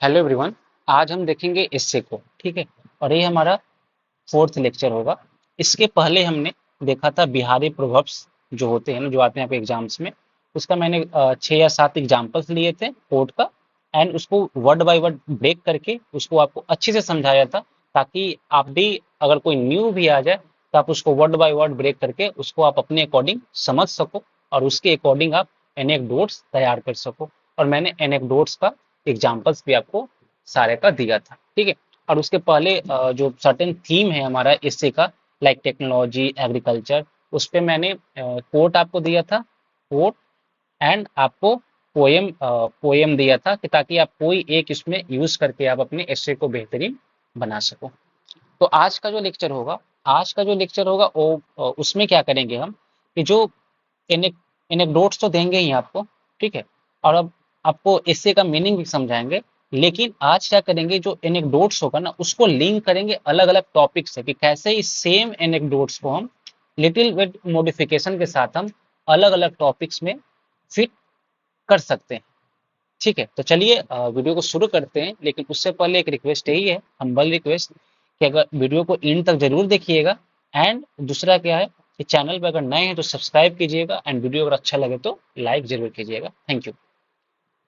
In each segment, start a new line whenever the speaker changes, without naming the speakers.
Hello everyone. आज हम देखेंगे एस्से को। ठीक है। और ये हमारा फोर्थ लेक्चर होगा। इसके पहले हमने देखा था बिहारी प्रोवर्ब्स जो होते हैं ना, जो आते हैं आपके एग्जाम्स में। उसका मैंने 6 या 7 एग्जाम्पल्स लिए थे कोड का। एंड उसको वर्ड बाय वर्ड ब्रेक करके उसको आपको अच्छे से समझाया था, ताकि आप भी, अगर कोई न्यू भी आ जाए, तो आप उसको वर्ड बाय वर्ड ब्रेक करके उसको आप अपने अकॉर्डिंग समझ सको, और उसके अकॉर्डिंग आप एनेक्डोट्स तैयार कर सको। और मैंने एनेक्डोट्स का एग्जाम्पल्स भी आपको सारे का दिया था। ठीक है। और उसके पहले जो सर्टेन थीम है हमारा इससे का, लाइक टेक्नोलॉजी, एग्रीकल्चर, उस पे मैंने कोट आपको दिया था। कोट एंड आपको पोएम दिया था, कि ताकि आप कोई एक इसमें यूज करके आप अपने एस्से को बेहतरीन बना सको। तो आज का जो लेक्चर होगा वो उसमें क्या करेंगे हम, कि जो एनेक्डोट्स तो देंगे ही आपको। ठीक है। और अब आपको एस्से का मीनिंग भी समझाएंगे। लेकिन आज क्या करेंगे, जो एनेक्डोट्स होगा ना, उसको लिंक करेंगे अलग अलग टॉपिक से, कि कैसे इस सेम एनेक्डोट्स को हम लिटिल बिट मॉडिफिकेशन के साथ हम अलग अलग टॉपिक्स में फिट कर सकते हैं। ठीक है। तो चलिए वीडियो को शुरू करते हैं। लेकिन उससे पहले एक रिक्वेस्ट यही है, हम्बल रिक्वेस्ट, कि अगर वीडियो को एंड तक जरूर देखिएगा। एंड दूसरा क्या है, कि चैनल पर अगर नए हैं तो सब्सक्राइब कीजिएगा, एंड वीडियो अगर अच्छा लगे तो लाइक जरूर कीजिएगा। Thank you.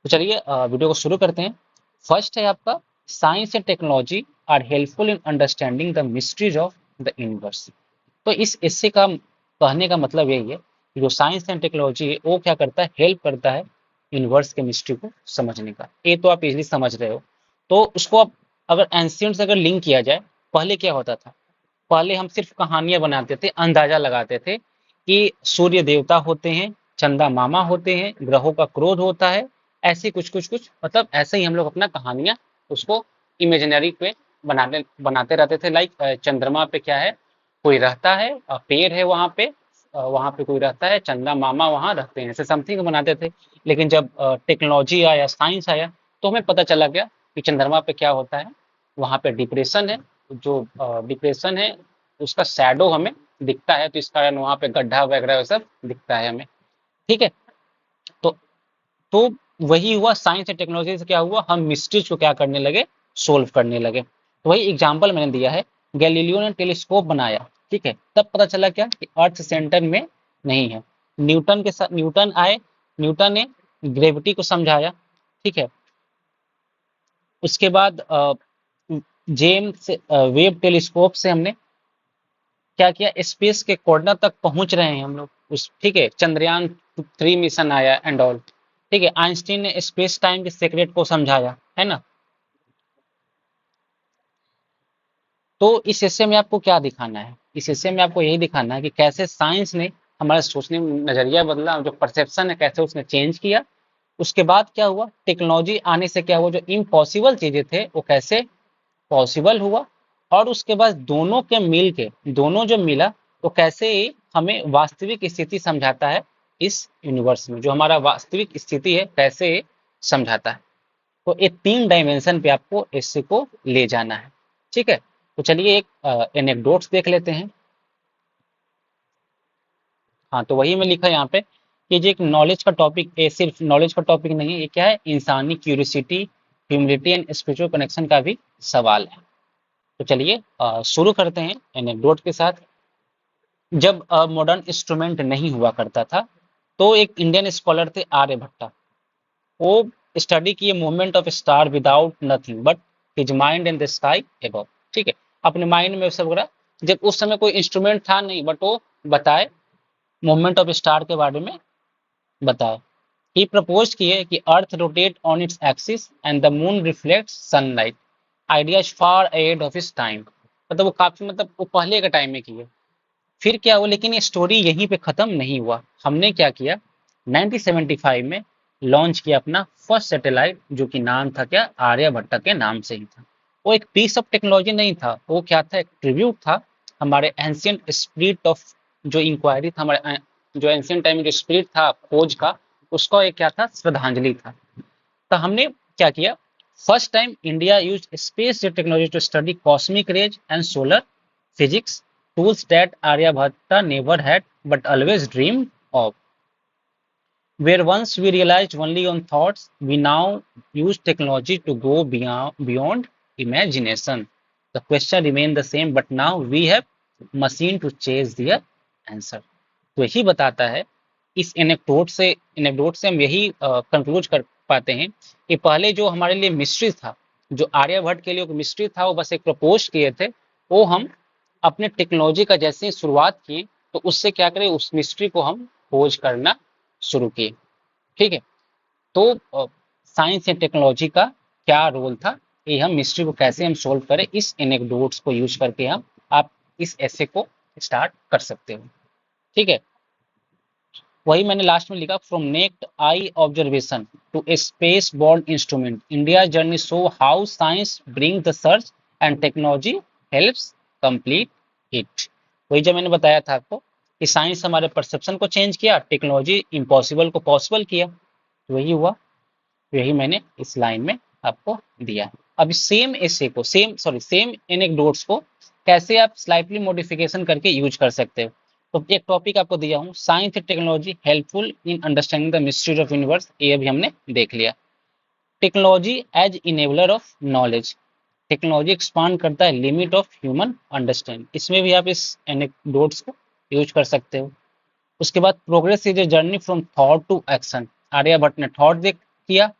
तो चलिए वीडियो को शुरू करते हैं। फर्स्ट है आपका, science and technology are helpful in understanding the mysteries of the universe. तो इस इससे का कहने का मतलब यही है कि जो साइंस एंड टेक्नोलॉजी है वो क्या करता है, हेल्प करता है यूनिवर्स के मिस्ट्री को समझने का। ये तो आप इजीली समझ रहे हो। तो उसको आप अगर एंशियंट से अगर लिंक किया जाए, पहले क्या होता था, पहले हम सिर्फ कहानियां बनाते थे, अंदाजा लगाते थे कि सूर्य देवता होते हैं, चंदा मामा होते हैं, ग्रहों का क्रोध होता है, ऐसे कुछ कुछ कुछ, मतलब ऐसे ही हम लोग अपना कहानियां उसको इमेजिनरी पे बनाने बनाते रहते थे। लाइक चंद्रमा पे क्या है, कोई रहता है, पेड़ है वहां पे, वहां पे कोई रहता है, चंदा मामा वहां रहते हैं, ऐसे समथिंग बनाते थे। लेकिन जब टेक्नोलॉजी आया, साइंस आया, तो हमें पता चला गया कि चंद्रमा पे क्या होता है, वहां पे डिप्रेशन है। जो डिप्रेशन है उसका शैडो हमें दिखता है, तो इस कारण वहां पे गड्ढा वगैरह सब दिखता है हमें। ठीक है। तो तो वही हुआ, साइंस एंड टेक्नोलॉजी से क्या हुआ, हम मिस्ट्रीज को क्या करने लगे, सोल्व करने लगे। तो वही एग्जाम्पल मैंने दिया है। गैलीलियो ने टेलीस्कोप बनाया, ठीक है, तब पता चला क्या, कि अर्थ सेंटर में नहीं है। न्यूटन के साथ न्यूटन आए, न्यूटन ने ग्रेविटी को समझाया। ठीक है। उसके बाद जेम्स वेब टेलीस्कोप से हमने क्या किया, स्पेस के कॉर्नर तक पहुंच रहे हैं हम लोग उस। ठीक है। चंद्रयान 3 मिशन आया एंड ऑल। ठीक है। आइंस्टीन ने स्पेस टाइम के सीक्रेट को समझाया, है ना। तो इस हिस्से में आपको क्या दिखाना है, इस हिस्से में आपको यही दिखाना है कि कैसे साइंस ने हमारे सोचने में नजरिया बदला, जो परसेप्शन है कैसे उसने चेंज किया। उसके बाद क्या हुआ, टेक्नोलॉजी आने से क्या हुआ, जो इम्पॉसिबल चीजें थे वो कैसे पॉसिबल हुआ। और उसके बाद दोनों के मिल के, दोनों जो मिला, तो कैसे हमें वास्तविक स्थिति समझाता है, इस यूनिवर्स में जो हमारा वास्तविक स्थिति है कैसे समझाता है। तो ये 3 डायमेंशन पे आपको इससे को ले जाना है। ठीक है। तो चलिए एक एनेक्डोट्स देख लेते हैं। हाँ, तो वही मैं लिखा यहाँ पे, कि जो एक नॉलेज का टॉपिक, ये सिर्फ नॉलेज का टॉपिक नहीं है, ये क्या है, इंसानी curiosity, humility and spiritual connection का भी सवाल है। तो चलिए शुरू करते हैं एनेक्डोट के साथ। जब मॉडर्न इंस्ट्रूमेंट नहीं हुआ करता था, तो एक इंडियन स्कॉलर थे आर्यभट्टा। वो स्टडी किए movement of star without nothing but his mind in the sky above. ठीक है। अपने माइंड में सब रहा। जब उस समय कोई इंस्ट्रूमेंट था नहीं, बट वो बताए, मूवमेंट ऑफ स्टार के बारे में बताए। ही प्रपोज किए कि earth rotate on its axis and the moon reflect sunlight. Ideas far ahead of his time. मतलब वो काफी, मतलब वो पहले के टाइम में किए। फिर क्या हुआ, लेकिन ये स्टोरी यहीं पे खत्म नहीं हुआ। हमने क्या किया, 1975 में लॉन्च किया अपना फर्स्ट सैटेलाइट, जो कि नाम था क्या, आर्यभट्टा के नाम से ही था। वो एक पीस ऑफ टेक्नोलॉजी नहीं था, वो क्या था, एक ट्रिब्यूट था हमारे एंशियंट स्पिरिट ऑफ, जो इंक्वायरी था हमारे जो एंशियंट टाइम में जो स्पिरिट था खोज का, उसका एक क्या था, श्रद्धांजलि था। तो हमने क्या किया, first time India use space technology to study cosmic rays and solar physics, tools that Aryabhatta never had but always dreamed of. Where once we realized only on thoughts, we now use technology to go beyond imagination. The question remains the same, but now we have machine to chase their answer. तो यही बताता है, इस anecdote से हम यही कंक्लूज कर पाते हैं कि पहले जो हमारे लिए मिस्ट्री था, जो आर्यभट्ट के लिए एक मिस्ट्री था, वो बस एक प्रपोज किए थे, वो हम अपने टेक्नोलॉजी का जैसे ही शुरुआत किए, तो उससे क्या करें, उस मिस्ट्री को हम खोज करना शुरू किए। ठीक है। तो साइंस एंड टेक्नोलॉजी का क्या रोल था, ये हम मिस्ट्री को कैसे हम सोल्व करें, इस एनेक्डोट्स को यूज करके हम आप इस ऐसे को स्टार्ट कर सकते हो। ठीक है। वही मैंने लास्ट में लिखा, from naked eye observation to a space borne instrument, India journey show how science bring the search and technology helps complete it. वही जो मैंने बताया था आपको कि साइंस हमारे परसेप्शन को चेंज किया, टेक्नोलॉजी इम्पॉसिबल को पॉसिबल किया, तो वही हुआ। यही मैंने इस लाइन में आपको दिया। अब सेम एसे को, सेम एनेक्डोट्स को कैसे आप स्लाइटली मॉडिफिकेशन करके यूज कर सकते हो। तो एक टॉपिक आपको दिया हूँ, science and technology helpful in understanding the mystery of universe, ये अभी हमने देख लिया। Technology as enabler of knowledge, technology expand करता है लिमिट ऑफ ह्यूमन अंडरस्टैंड, इसमें भी आप इस एनेक्डोट्स को यूज कर सकते हो। उसके बाद progress is a journey from thought to action, Aryabhata ने थॉट देख किया,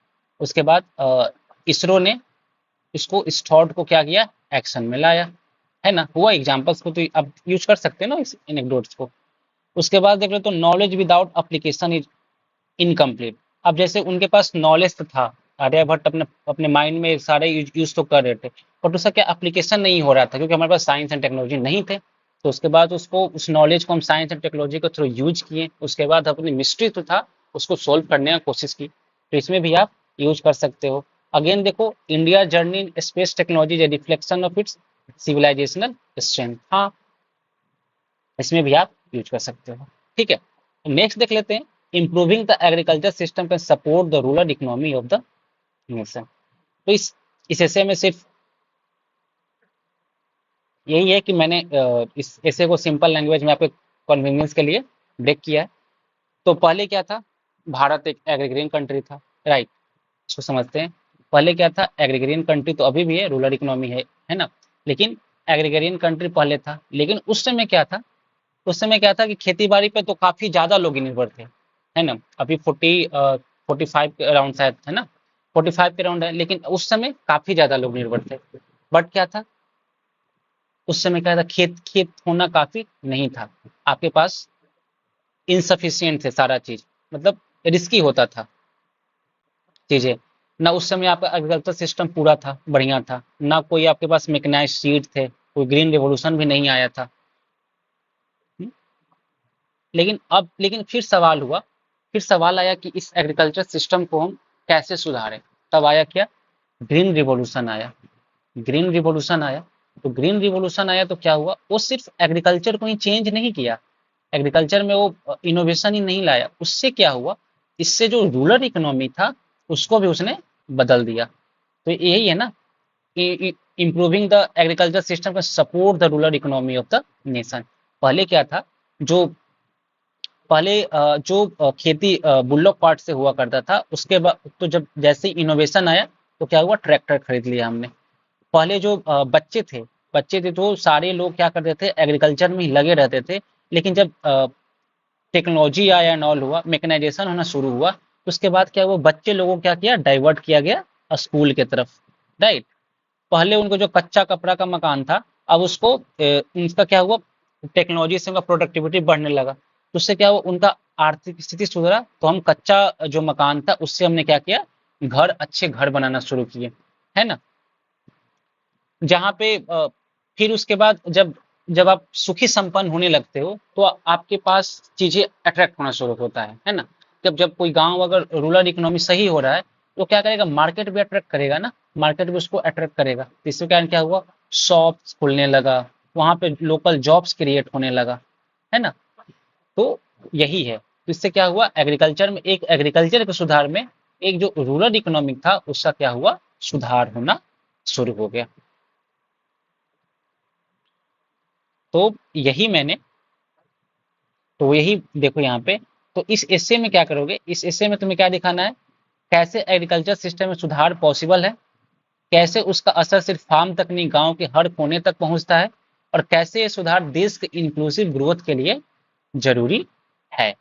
उसके बाद इसरो ने इसको, इस थॉट को क्या किया, एक्शन में लाया, है ना। हुआ एग्जांपल्स को तो अब यूज कर सकते हैं ना इस एनेक्डोट्स को। उसके बाद देख लो तो knowledge without application is incomplete. अब जैसे उनके पास नॉलेज तो था, आर्यभट्ट अपने अपने माइंड में सारे यूज तो कर रहे थे, बट उसका क्या एप्लीकेशन नहीं हो रहा था, क्योंकि हमारे पास साइंस एंड टेक्नोलॉजी नहीं थे। तो उसके बाद उसको, उस नॉलेज को हम साइंस एंड टेक्नोलॉजी के थ्रू यूज किए, उसके बाद अपनी मिस्ट्री तो था उसको सोल्व करने की कोशिश की, तो इसमें भी आप यूज कर सकते हो। अगेन देखो, India journey in space technology is a reflection of its civilisational strength, हाँ, इसमें भी आप यूज कर सकते हो। ठीक है। नेक्स्ट देख लेते हैं, improving the agriculture system can support the rural economy of the nation. तो इस ऐसे में सिर्फ यही है कि मैंने इस ऐसे को सिंपल लैंग्वेज में आपके कन्वीनियंस के लिए ब्रेक किया है। तो पहले क्या था, भारत एक एग्रीगेरियन कंट्री था, राइट, इसको समझते हैं। पहले क्या था, एग्रीगेरियन कंट्री तो अभी भी है, रूरल इकोनॉमी है ना, लेकिन एग्रीगेरियन कंट्री पहले था। लेकिन उस समय क्या था, उस समय क्या था कि खेती बाड़ी पे तो काफी ज्यादा लोग निर्भर थे, है ना। अभी 45 के अराउंड शायद, है ना, 45 के अराउंड है, लेकिन उस समय काफी ज्यादा लोग निर्भर थे। बट क्या था, उस समय क्या था, खेत खेत होना काफी नहीं था, आपके पास इनसफिशियंट थे सारा चीज, मतलब रिस्की होता था चीजें ना। उस समय आपका एग्रीकल्चर सिस्टम पूरा था, बढ़िया था ना, कोई आपके पास मैकेनाइज्ड सीड थे, कोई ग्रीन रिवॉल्यूशन भी नहीं आया था। हम्म? लेकिन फिर सवाल हुआ, फिर सवाल आया कि इस एग्रीकल्चर सिस्टम को हम कैसे सुधारें। तब आया क्या, ग्रीन रिवॉल्यूशन आया। ग्रीन रिवॉल्यूशन आया, तो ग्रीन रिवॉल्यूशन आया तो क्या हुआ, वो सिर्फ एग्रीकल्चर को ही चेंज नहीं किया, एग्रीकल्चर में वो इनोवेशन ही नहीं लाया, उससे क्या हुआ, इससे जो रूरल इकोनॉमी था उसको भी उसने बदल दिया। तो यही है ना, इम्प्रूविंग द एग्रीकल्चर सिस्टम का support the rural economy of the nation. पहले क्या था, जो पहले जो खेती बुल्लॉक पार्ट से हुआ करता था, उसके बाद तो जब जैसे इनोवेशन आया तो क्या हुआ, ट्रैक्टर खरीद लिया हमने। पहले जो बच्चे थे तो सारे लोग क्या करते थे, एग्रीकल्चर में ही लगे रहते थे। लेकिन जब टेक्नोलॉजी आया एंड ऑल हुआ, मैकेनाइजेशन होना शुरू हुआ, तो उसके बाद क्या हुआ, बच्चे लोगों को क्या किया, डाइवर्ट किया गया स्कूल के तरफ, राइट। पहले उनको जो कच्चा कपड़ा का मकान था, अब उसको उनका क्या हुआ, टेक्नोलॉजी से उनका प्रोडक्टिविटी बढ़ने लगा, तो उससे क्या हुआ, उनका आर्थिक स्थिति सुधरा, तो हम कच्चा जो मकान था उससे हमने क्या किया, घर, अच्छे घर बनाना शुरू किए, है ना। जहाँ पे फिर उसके बाद जब जब आप सुखी संपन्न होने लगते हो, तो आपके पास चीजें अट्रैक्ट होना शुरू होता है ना। जब जब कोई गांव अगर रूरल इकोनॉमी सही हो रहा है, तो क्या करेगा, मार्केट भी अट्रैक्ट करेगा ना, मार्केट भी उसको अट्रैक्ट करेगा, तो इसके कारण क्या हुआ, शॉप्स खुलने लगा, वहां पे लोकल जॉब्स क्रिएट होने लगा, है ना। तो यही है, तो इससे क्या हुआ, एग्रीकल्चर में, एक एग्रीकल्चर के सुधार में, एक जो रूरल इकोनॉमिक था उसका क्या हुआ, सुधार होना शुरू हो गया। तो यही मैंने तो यही देखो यहाँ पे, तो इस एस्से में क्या करोगे, इस एस्से में तुम्हें क्या दिखाना है, कैसे एग्रीकल्चर सिस्टम में सुधार पॉसिबल है, कैसे उसका असर सिर्फ फार्म तक नहीं गांव के हर कोने तक पहुंचता है, और कैसे ये सुधार देश के इंक्लूसिव ग्रोथ के लिए जरूरी है।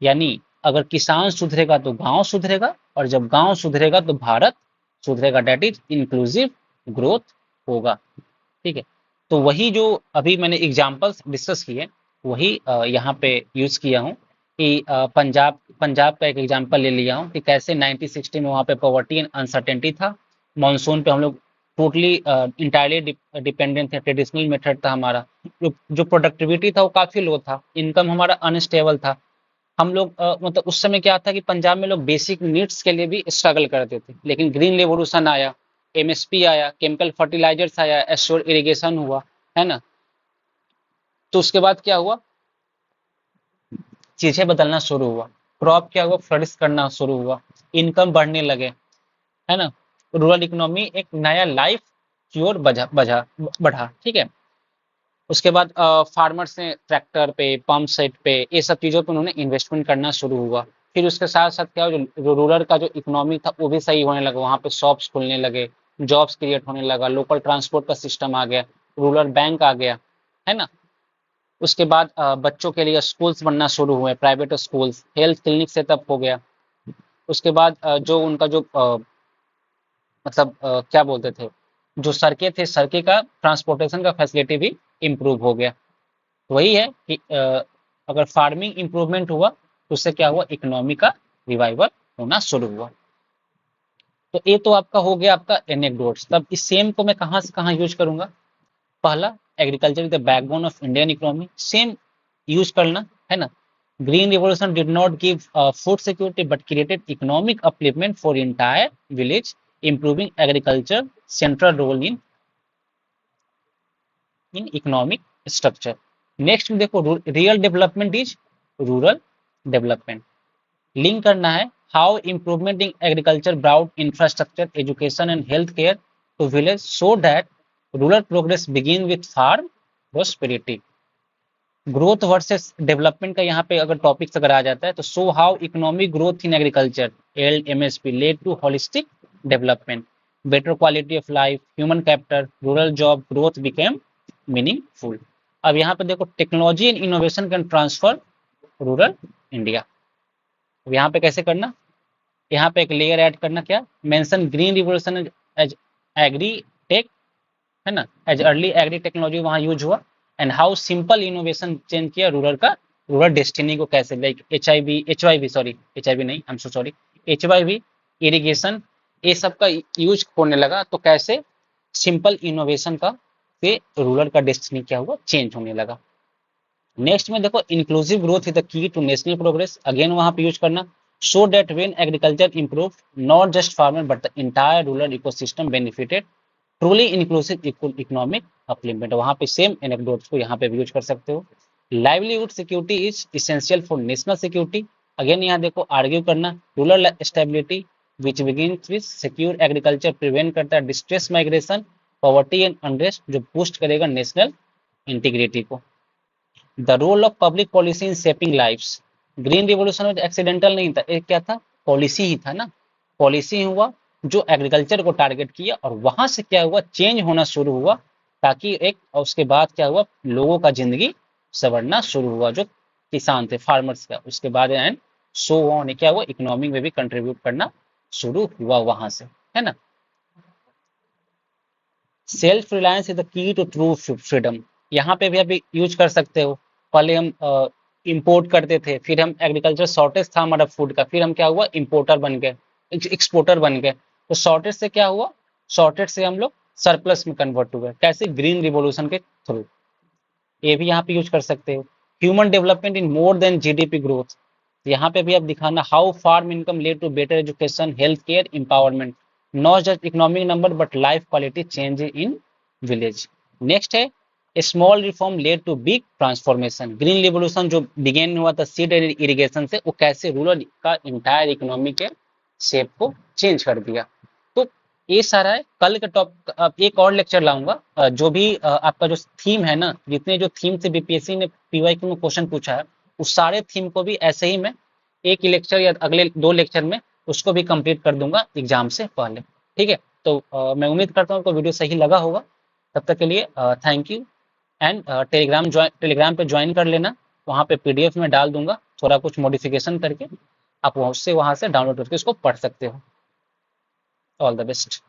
यानी अगर किसान सुधरेगा तो गांव सुधरेगा, और जब गांव सुधरेगा तो भारत सुधरेगा, डेट इज इंक्लूसिव ग्रोथ होगा। ठीक है, तो वही जो अभी मैंने एग्जांपल्स डिस्कस किए वही यहाँ पे यूज किया हूँ कि पंजाब पंजाब का एक एग्जांपल ले लिया हूँ कि कैसे 1960 में वहाँ पे पॉवर्टी एंड अनसर्टेनिटी था, मानसून पे हम लोग टोटली इंटायरली डिपेंडेंट थे, ट्रेडिशनल मेथड था हमारा, जो प्रोडक्टिविटी था वो काफी लो था, इनकम हमारा अनस्टेबल था। हम लोग मतलब उस समय क्या था कि पंजाब में लोग बेसिक नीड्स के लिए भी स्ट्रगल करते थे, लेकिन ग्रीन रेवोल्यूशन आया, एमएसपी आया, केमिकल फर्टिलाइजर्स आया, एश्योर इरिगेशन हुआ, है ना। तो उसके बाद क्या हुआ, चीजें बदलना शुरू हुआ, क्रॉप क्या हुआ, फ्लरिश करना शुरू हुआ, इनकम बढ़ने लगे, है ना। रूरल इकोनॉमी एक नया लाइफ की ओर बजा बजा बढ़ा। ठीक है, उसके बाद फार्मर्स ने ट्रैक्टर पे, पंप सेट पे, ये सब चीज़ों पे उन्होंने इन्वेस्टमेंट करना शुरू हुआ। फिर उसके साथ साथ क्या हुआ, जो रूरल का जो इकोनॉमी था वो भी सही होने लगा, वहाँ पे शॉप्स खुलने लगे, जॉब्स क्रिएट होने लगा, लोकल ट्रांसपोर्ट का सिस्टम आ गया, रूरल बैंक आ गया, है ना। उसके बाद बच्चों के लिए स्कूल्स बनना शुरू हुए, private schools, health clinic setup हो गया। उसके बाद जो उनका जो मतलब क्या बोलते थे, जो सड़कें थे, सड़कें का ट्रांसपोर्टेशन का फैसिलिटी भी इम्प्रूव हो गया। वही है कि अगर फार्मिंग इंप्रूवमेंट हुआ तो उससे क्या हुआ, इकोनॉमी का रिवाइवल होना शुरू हुआ। तो ये तो आपका हो गया आपका एनेक्डोट्स। तब इस सेम को मैं कहाँ से कहाँ यूज करूंगा, पहला, agriculture is the backbone of Indian economy, same use करना, है ना। Green revolution did not give food security but created economic upliftment for entire village, improving agriculture central role in economic structure. Next में देखो, real development is rural development. Link करना है, how improvement in agriculture brought infrastructure, education and health care to village so that rural progress begin with farm prosperity. Growth versus development का यहाँ पे अगर topic अगर आ जाता है तो show how economic growth in agriculture aided MSP led to holistic development, better quality of life, human capital, rural job growth became meaningful. अब यहाँ पे देखो, technology and innovation can transfer rural India. अब यहाँ पे कैसे करना, यहाँ पे एक लेयर ऐड करना, क्या mention green revolution as agri tech, है ना, एज अर्ली एग्री टेक्नोलॉजी वहाँ यूज हुआ, and how simple innovation change किया रूरल का, रूरल डेस्टिनी को कैसे, like H I V sorry, H I V नहीं, I am so sorry, H irrigation, ये सब का यूज होने लगा, तो कैसे सिंपल इनोवेशन का से रूरल का डेस्टिनी क्या हुआ, चेंज होने लगा। नेक्स्ट में देखो, inclusive growth is the key to national progress, again वहां पे यूज करना, so that when agriculture improve not just farmer but the entire rural ecosystem benefited, truly inclusive economic upliftment. वहां पे सेम एनेक्डोट्स को यहाँ पे भी यूज कर सकते हो। Livelihood security is essential for national security, again यहाँ देखो आर्ग्यू करना, rural stability which begins with secure agriculture prevent करता है distress migration, poverty and unrest, जो बूस्ट करेगा नेशनल इंटीग्रिटी को। The role of public policy in shaping lives, green revolution में accidental नहीं था, एक क्या था, पॉलिसी ही था ना, पॉलिसी हुआ जो एग्रीकल्चर को टारगेट किया, और वहां से क्या हुआ, चेंज होना शुरू हुआ, ताकि एक, और उसके बाद क्या हुआ, लोगों का जिंदगी संवरना शुरू हुआ, जो किसान थे, फार्मर्स का। उसके बाद एंड सो ऑन क्या हुआ, इकोनॉमिक में भी कंट्रीब्यूट करना शुरू हुआ वहां से, है ना। Self reliance is the key to true freedom, यहाँ पे भी आप यूज कर सकते हो। पहले हम इंपोर्ट करते थे, फिर हम एग्रीकल्चर शॉर्टेज था हमारा फूड का, फिर हम क्या हुआ, इंपोर्टर बन गए, एक्सपोर्टर बन गए। तो शॉर्टेज से क्या हुआ, शॉर्टेज से हम लोग सरप्लस में कन्वर्ट हुए, कैसे, ग्रीन रिवॉल्यूशन के थ्रू। ये भी यहाँ पे यूज कर सकते हो। Human development in more than GDP growth, यहाँ पे भी आप दिखाना, how farm income led to better education, health care, empowerment, not just economic number but life quality change in village. Next है, a small reform led to big transformation, green revolution जो begin हुआ था seed irrigation से, वो कैसे rural का entire economy के shape को चेंज कर दिया। तो ये सारा है। कल का टॉपिक अब एक और लेक्चर लाऊंगा, जो भी आपका जो थीम है ना, जितने जो थीम से बीपीएससी ने पीवाईक्यू में क्वेश्चन पूछा है, उस सारे थीम को भी ऐसे ही मैं एक ही लेक्चर या अगले 2 लेक्चर में उसको भी कंप्लीट कर दूंगा एग्जाम से पहले। ठीक है, तो मैं उम्मीद करता हूँ आपको वीडियो सही लगा होगा। तब तक के लिए थैंक यू। एंड टेलीग्राम पे ज्वाइन कर लेना, वहाँ पे पीडीएफ में डाल दूंगा थोड़ा कुछ मॉडिफिकेशन करके, आप उससे वहाँ से डाउनलोड करके उसको पढ़ सकते हो। All the best.